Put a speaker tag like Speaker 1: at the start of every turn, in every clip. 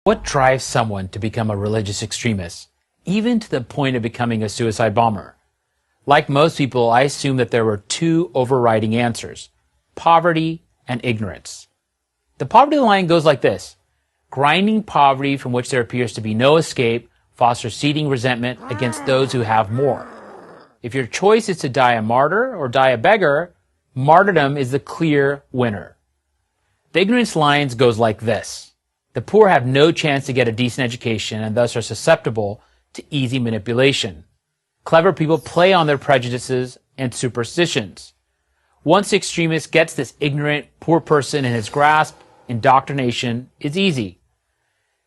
Speaker 1: What drives someone to become a religious extremist, even to the point of becoming a suicide bomber? Like most people, I assumed that there were two overriding answers: poverty and ignorance. The poverty line goes like this: grinding poverty from which there appears to be no escape fosters seething resentment against those who have more. If your choice is to die a martyr or die a beggar, martyrdom is the clear winner. The ignorance lines goes like this: the poor have no chance to get a decent education and thus are susceptible to easy manipulation. Clever people play on their prejudices and superstitions. Once the extremist gets this ignorant, poor person in his grasp, indoctrination is easy.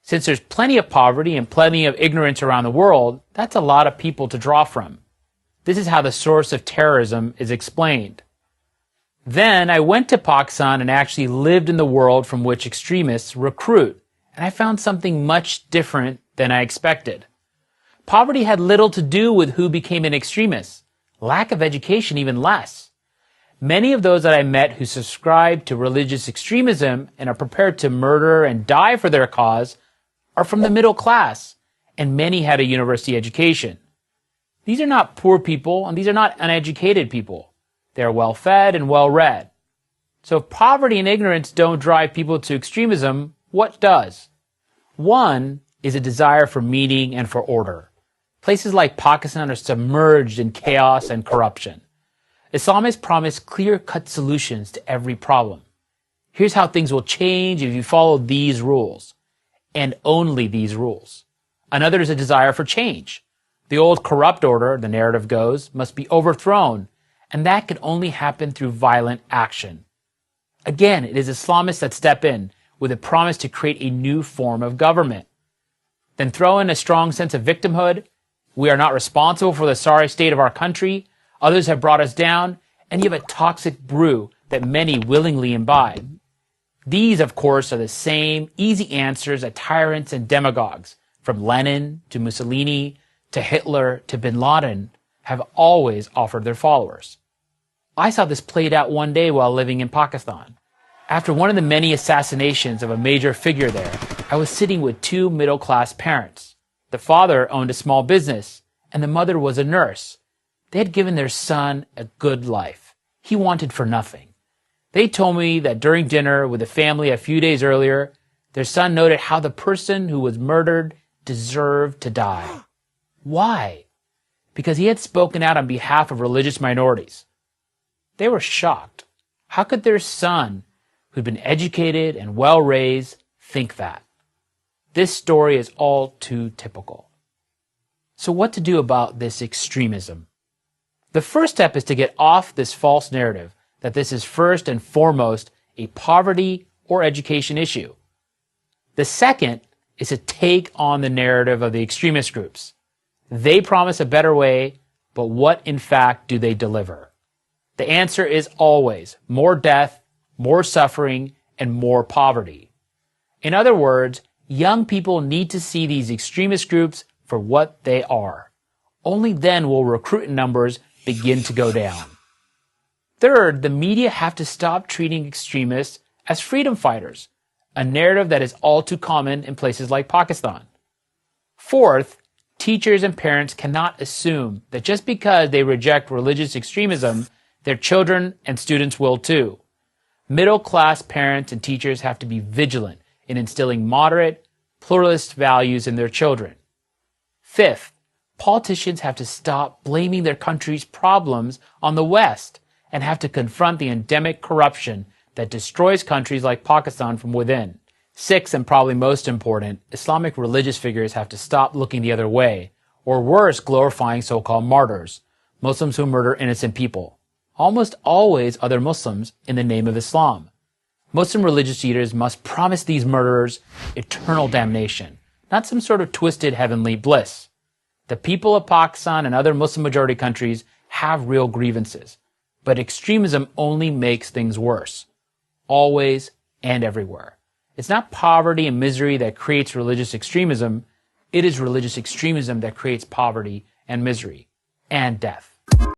Speaker 1: Since there's plenty of poverty and plenty of ignorance around the world, that's a lot of people to draw from. This is how the source of terrorism is explained. Then I went to Pakistan and actually lived in the world from which extremists recruit, and I found something much different than I expected. Poverty had little to do with who became an extremist. Lack of education even less. Many of those that I met who subscribe to religious extremism and are prepared to murder and die for their cause are from the middle class, and many had a university education. These are not poor people, and these are not uneducated people. They are well-fed and well-read. So if poverty and ignorance don't drive people to extremism, what does? One is a desire for meaning and for order. Places like Pakistan are submerged in chaos and corruption. Islamists promise clear-cut solutions to every problem. Here's how things will change if you follow these rules, and only these rules. Another is a desire for change. The old corrupt order, the narrative goes, must be overthrown, and that can only happen through violent action. Again, it is Islamists that step in with a promise to create a new form of government. Then throw in a strong sense of victimhood. We are not responsible for the sorry state of our country. Others have brought us down, and you have a toxic brew that many willingly imbibe. These, of course, are the same easy answers that tyrants and demagogues, from Lenin to Mussolini to Hitler to bin Laden, have always offered their followers. I saw this played out one day while living in Pakistan. After one of the many assassinations of a major figure there, I was sitting with two middle-class parents. The father owned a small business, and the mother was a nurse. They had given their son a good life. He wanted for nothing. They told me that during dinner with the family a few days earlier, their son noted how the person who was murdered deserved to die. Why? Because he had spoken out on behalf of religious minorities. They were shocked. How could their son, who'd been educated and well-raised, think that? This story is all too typical. So what to do about this extremism? The first step is to get off this false narrative that this is first and foremost a poverty or education issue. The second is to take on the narrative of the extremist groups. They promise a better way, but what in fact do they deliver? The answer is always more death, more suffering, and more poverty. In other words, young people need to see these extremist groups for what they are. Only then will recruiting numbers begin to go down. Third, the media have to stop treating extremists as freedom fighters, a narrative that is all too common in places like Pakistan. Fourth, teachers and parents cannot assume that just because they reject religious extremism, their children and students will too. Middle-class parents and teachers have to be vigilant in instilling moderate, pluralist values in their children. Fifth, politicians have to stop blaming their country's problems on the West and have to confront the endemic corruption that destroys countries like Pakistan from within. Sixth, and probably most important, Islamic religious figures have to stop looking the other way, or worse, glorifying so-called martyrs, Muslims who murder innocent people. Almost always other Muslims in the name of Islam. Muslim religious leaders must promise these murderers eternal damnation, not some sort of twisted heavenly bliss. The people of Pakistan and other Muslim-majority countries have real grievances, but extremism only makes things worse, always and everywhere. It's not poverty and misery that creates religious extremism. It is religious extremism that creates poverty and misery and death.